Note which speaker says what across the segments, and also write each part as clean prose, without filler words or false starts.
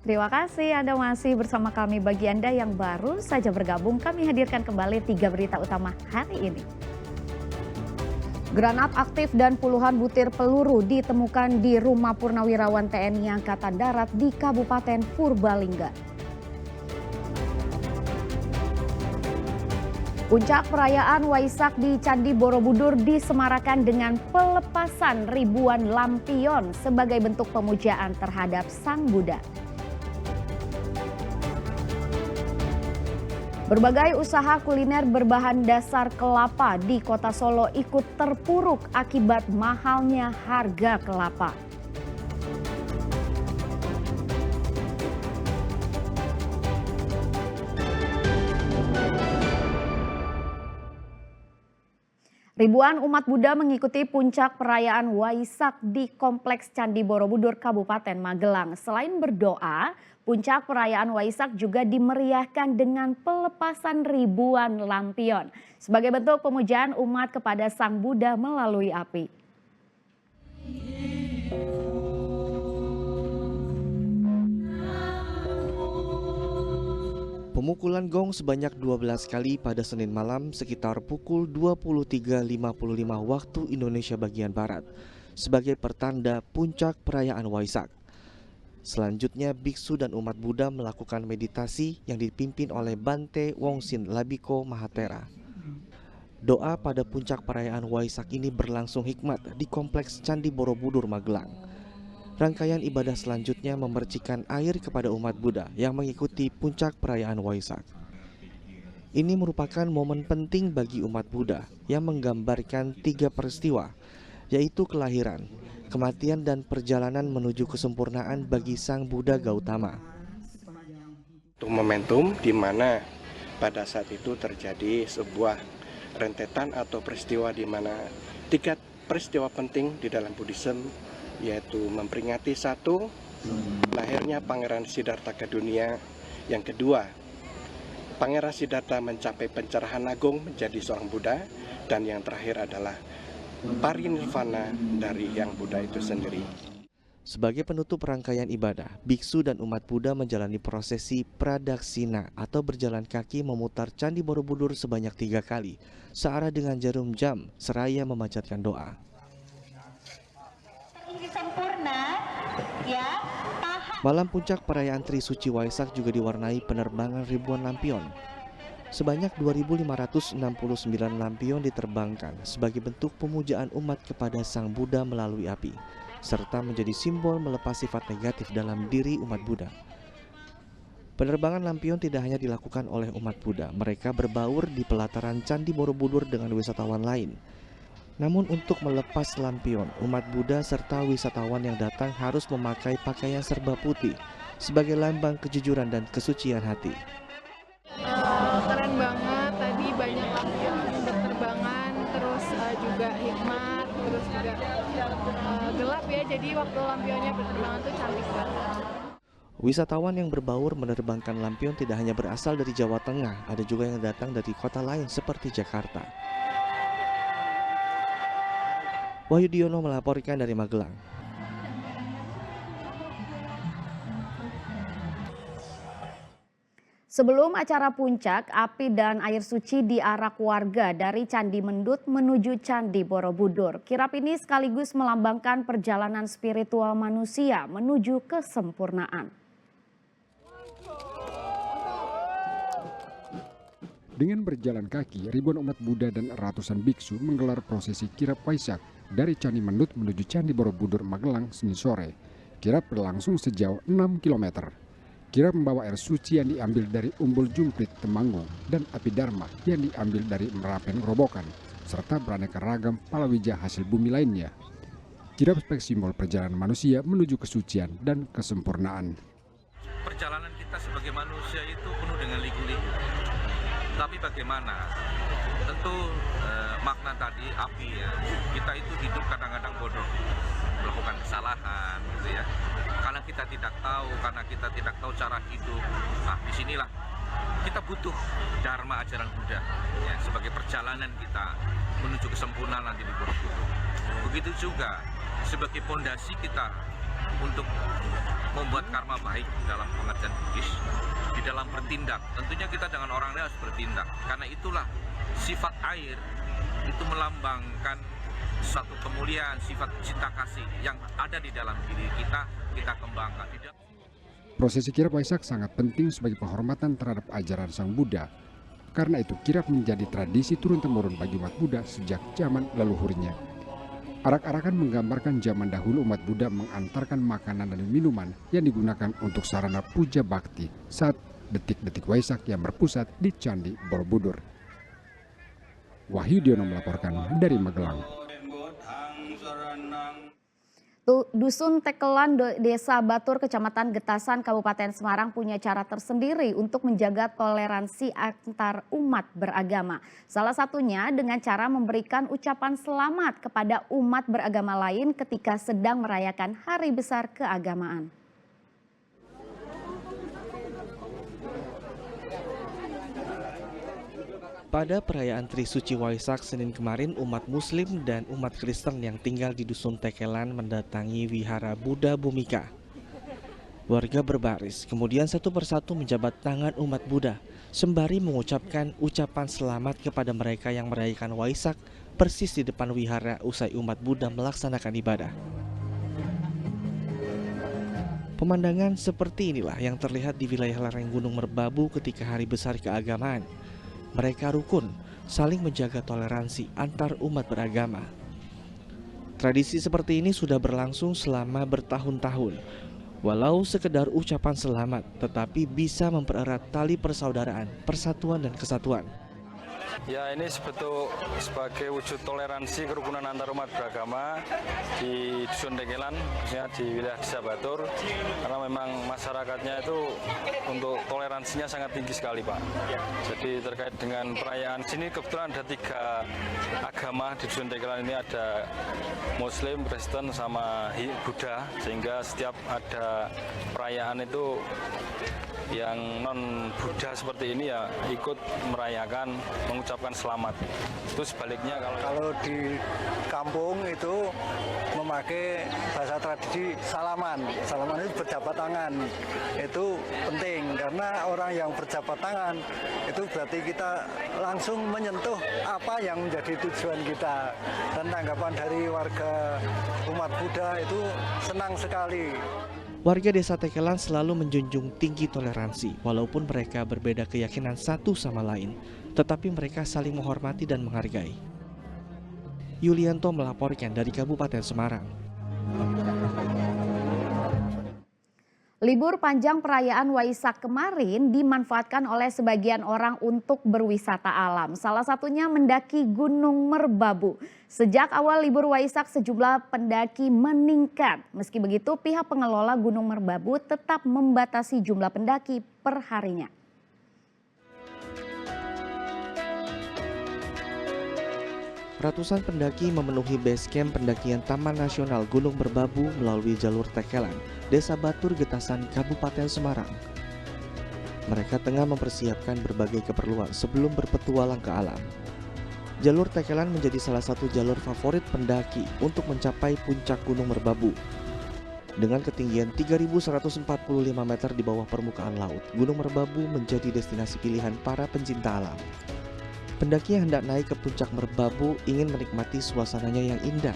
Speaker 1: Terima kasih Anda masih bersama kami. Bagi Anda yang baru saja bergabung, kami hadirkan kembali 3 berita utama hari ini. Granat aktif dan puluhan butir peluru ditemukan di rumah Purnawirawan TNI Angkatan Darat di Kabupaten Purbalingga. Puncak perayaan Waisak di Candi Borobudur disemarakan dengan pelepasan ribuan lampion sebagai bentuk pemujaan terhadap Sang Buddha. Berbagai usaha kuliner berbahan dasar kelapa di Kota Solo ikut terpuruk akibat mahalnya harga kelapa. Ribuan umat Buddha mengikuti puncak perayaan Waisak di Kompleks Candi Borobudur, Kabupaten Magelang. Selain berdoa, puncak perayaan Waisak juga dimeriahkan dengan pelepasan ribuan lampion sebagai bentuk pemujaan umat kepada Sang Buddha melalui api.
Speaker 2: Pemukulan gong sebanyak 12 kali pada Senin malam sekitar pukul 23.55 waktu Indonesia bagian Barat sebagai pertanda puncak perayaan Waisak. Selanjutnya biksu dan umat Buddha melakukan meditasi yang dipimpin oleh Bante Wongsin Labiko Mahatera. Doa pada puncak perayaan Waisak ini berlangsung hikmat di Kompleks Candi Borobudur, Magelang. Rangkaian ibadah selanjutnya memercikan air kepada umat Buddha yang mengikuti puncak perayaan Waisak. Ini merupakan momen penting bagi umat Buddha yang menggambarkan 3 peristiwa, yaitu kelahiran, kematian, dan perjalanan menuju kesempurnaan bagi Sang Buddha Gautama.
Speaker 3: Itu momentum di mana pada saat itu terjadi sebuah rentetan atau peristiwa di mana 3 peristiwa penting di dalam Buddhism, yaitu memperingati 1, lahirnya Pangeran Siddhartha ke dunia. Yang kedua, Pangeran Siddhartha mencapai pencerahan agung menjadi seorang Buddha. Dan yang terakhir adalah parinirvana dari yang Buddha itu sendiri.
Speaker 2: Sebagai penutup rangkaian ibadah, biksu dan umat Buddha menjalani prosesi pradaksina atau berjalan kaki memutar Candi Borobudur sebanyak 3 kali, searah dengan jarum jam seraya memanjatkan doa. Malam puncak perayaan Trisuci Waisak juga diwarnai penerbangan ribuan lampion. Sebanyak 2.569 lampion diterbangkan sebagai bentuk pemujaan umat kepada Sang Buddha melalui api, serta menjadi simbol melepas sifat negatif dalam diri umat Buddha. Penerbangan lampion tidak hanya dilakukan oleh umat Buddha, mereka berbaur di pelataran Candi Borobudur dengan wisatawan lain. Namun untuk melepas lampion, umat Buddha serta wisatawan yang datang harus memakai pakaian serba putih sebagai lambang kejujuran dan kesucian hati.
Speaker 4: Keren banget, tadi banyak lampion berterbangan, terus juga hikmat, terus juga gelap ya, jadi waktu lampionnya berterbangan tuh cantik banget.
Speaker 2: Wisatawan yang berbaur menerbangkan lampion tidak hanya berasal dari Jawa Tengah, ada juga yang datang dari kota lain seperti Jakarta. Wahyu Diono melaporkan dari Magelang.
Speaker 1: Sebelum acara puncak, api dan air suci diarak warga dari Candi Mendut menuju Candi Borobudur. Kirap ini sekaligus melambangkan perjalanan spiritual manusia menuju kesempurnaan.
Speaker 5: Dengan berjalan kaki, ribuan umat Buddha dan ratusan biksu menggelar prosesi kirap Waisak dari Candi Mendut menuju Candi Borobudur, Magelang, Senin sore. Kirap berlangsung sejauh 6 km. Kirap membawa air suci yang diambil dari Umbul Jumprit Temanggung dan api Dharma yang diambil dari Merapen Grobogan, serta beraneka ragam palawija hasil bumi lainnya. Kirap sebagai simbol perjalanan manusia menuju kesucian dan kesempurnaan.
Speaker 6: Perjalanan kita sebagai manusia itu penuh dengan liku-liku. Tapi bagaimana? Tentu makna tadi api ya. Kita itu hidup kadang-kadang bodoh, melakukan kesalahan, gitu ya. Karena kita tidak tahu cara hidup. Nah, disinilah kita butuh dharma ajaran Buddha ya, sebagai perjalanan kita menuju kesempurnaan nanti di Borobudur. Begitu juga sebagai pondasi kita untuk membuat karma baik dalam pengertian Buddhis, di dalam bertindak. Tentunya kita dengan orang lain harus bertindak, karena itulah sifat air itu melambangkan suatu kemuliaan, sifat cinta kasih yang ada di dalam diri kita kembangkan.
Speaker 5: Prosesi kirap Waisak sangat penting sebagai penghormatan terhadap ajaran Sang Buddha. Karena itu kirap menjadi tradisi turun-temurun bagi umat Buddha sejak zaman leluhurnya. Arak-arakan menggambarkan zaman dahulu umat Buddha mengantarkan makanan dan minuman yang digunakan untuk sarana puja bakti saat detik-detik Waisak yang berpusat di Candi Borobudur. Wahyu Diono melaporkan dari Magelang.
Speaker 1: Dusun Tekelan Desa Batur, Kecamatan Getasan, Kabupaten Semarang punya cara tersendiri untuk menjaga toleransi antar umat beragama. Salah satunya dengan cara memberikan ucapan selamat kepada umat beragama lain ketika sedang merayakan hari besar keagamaan.
Speaker 2: Pada perayaan Trisuci Waisak Senin kemarin, umat Muslim dan umat Kristen yang tinggal di Dusun Tekelan mendatangi Wihara Buddha Bhumika. Warga berbaris, kemudian satu persatu menjabat tangan umat Buddha, sembari mengucapkan ucapan selamat kepada mereka yang merayakan Waisak persis di depan wihara usai umat Buddha melaksanakan ibadah. Pemandangan seperti inilah yang terlihat di wilayah lereng Gunung Merbabu ketika hari besar keagamaan. Mereka rukun, saling menjaga toleransi antar umat beragama. Tradisi seperti ini sudah berlangsung selama bertahun-tahun. Walau sekedar ucapan selamat, tetapi bisa mempererat tali persaudaraan, persatuan dan kesatuan.
Speaker 7: Ya, ini sebagai wujud toleransi kerukunan antar umat beragama di Dusun Tekelan, khususnya di wilayah Desa Batur, karena memang masyarakatnya itu untuk toleransinya sangat tinggi sekali, Pak. Jadi terkait dengan perayaan sini kebetulan ada 3 agama di Dusun Tekelan ini, ada Muslim, Kristen, sama Buddha, sehingga setiap ada perayaan itu yang non Buddha seperti ini ya ikut merayakan, mengucapkan selamat. Itu sebaliknya
Speaker 8: kalau di kampung itu memakai bahasa tradisi salaman. Salaman itu berjabat tangan. Itu penting karena orang yang berjabat tangan itu berarti kita langsung menyentuh apa yang menjadi tujuan kita. Dan tanggapan dari warga umat Buddha itu senang sekali.
Speaker 2: Warga Desa Tekelan selalu menjunjung tinggi toleransi, walaupun mereka berbeda keyakinan satu sama lain, tetapi mereka saling menghormati dan menghargai. Yulianto melaporkan dari Kabupaten Semarang.
Speaker 1: Libur panjang perayaan Waisak kemarin dimanfaatkan oleh sebagian orang untuk berwisata alam. Salah satunya mendaki Gunung Merbabu. Sejak awal libur Waisak sejumlah pendaki meningkat. Meski begitu pihak pengelola Gunung Merbabu tetap membatasi jumlah pendaki per harinya.
Speaker 2: Ratusan pendaki memenuhi base camp pendakian Taman Nasional Gunung Merbabu melalui jalur Tekelan, Desa Batur, Getasan, Kabupaten Semarang. Mereka tengah mempersiapkan berbagai keperluan sebelum berpetualang ke alam. Jalur Tekelan menjadi salah satu jalur favorit pendaki untuk mencapai puncak Gunung Merbabu. Dengan ketinggian 3.145 meter di bawah permukaan laut, Gunung Merbabu menjadi destinasi pilihan para pencinta alam. Pendaki yang hendak naik ke puncak Merbabu ingin menikmati suasananya yang indah.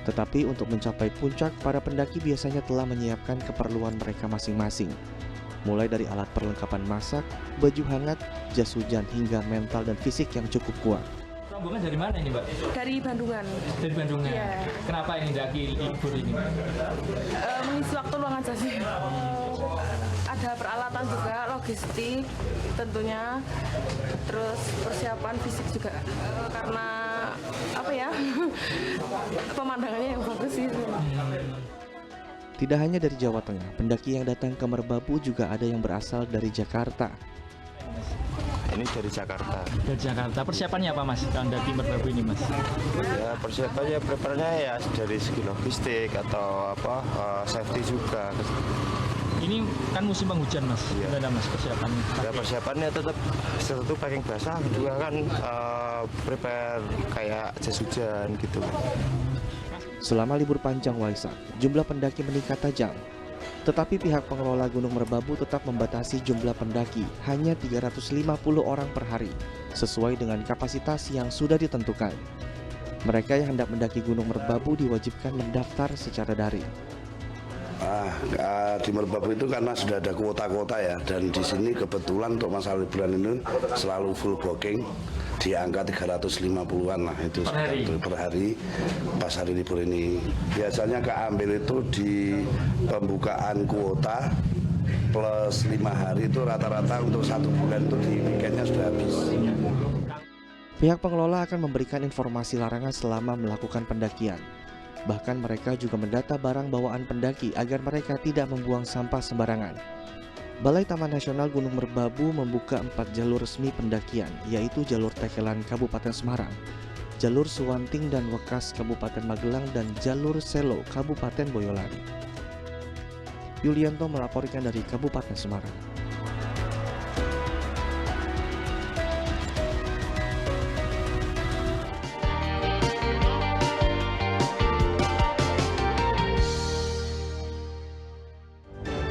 Speaker 2: Tetapi untuk mencapai puncak, para pendaki biasanya telah menyiapkan keperluan mereka masing-masing. Mulai dari alat perlengkapan masak, baju hangat, jas hujan hingga mental dan fisik yang cukup kuat.
Speaker 9: Rombongan dari mana ini, Mbak?
Speaker 10: Dari Bandungan.
Speaker 9: Dari Bandungan? Iya. Kenapa ini daki libur ini?
Speaker 10: Mengisi waktu luang aja sih. Ada peralatan juga, logistik tentunya, terus persiapan fisik juga. Karena apa ya, pemandangannya yang bagus sih.
Speaker 2: Tidak hanya dari Jawa Tengah, pendaki yang datang ke Merbabu juga ada yang berasal dari Jakarta.
Speaker 11: Ini dari Jakarta.
Speaker 9: Dari Jakarta. Persiapannya apa, Mas? Kalau daki Merbabu ini, Mas?
Speaker 11: Ya, persiapannya preparnya ya dari segi logistik atau apa safety juga.
Speaker 9: Ini kan musim penghujan, Mas.
Speaker 11: Iya.
Speaker 9: Gimana, Mas, persiapannya?
Speaker 11: Ya, persiapannya tetap satu packing basah, kedua kan prepare kayak jas hujan gitu.
Speaker 2: Selama libur panjang Waisak, jumlah pendaki meningkat tajam. Tetapi pihak pengelola Gunung Merbabu tetap membatasi jumlah pendaki hanya 350 orang per hari, sesuai dengan kapasitas yang sudah ditentukan. Mereka yang hendak mendaki Gunung Merbabu diwajibkan mendaftar secara daring.
Speaker 12: Di Merbabu itu karena sudah ada kuota-kuota ya, dan di sini kebetulan untuk masalah liburan ini selalu full booking di angka 350-an lah itu per hari pas hari libur ini. Biasanya keambil itu di pembukaan kuota plus 5 hari itu rata-rata untuk 1 bulan itu di weekendnya sudah habis.
Speaker 2: Pihak pengelola akan memberikan informasi larangan selama melakukan pendakian. Bahkan mereka juga mendata barang bawaan pendaki agar mereka tidak membuang sampah sembarangan. Balai Taman Nasional Gunung Merbabu membuka 4 jalur resmi pendakian, yaitu jalur Tekelan Kabupaten Semarang, jalur Suwanting dan Wekas Kabupaten Magelang, dan jalur Selo Kabupaten Boyolali. Yulianto melaporkan dari Kabupaten Semarang.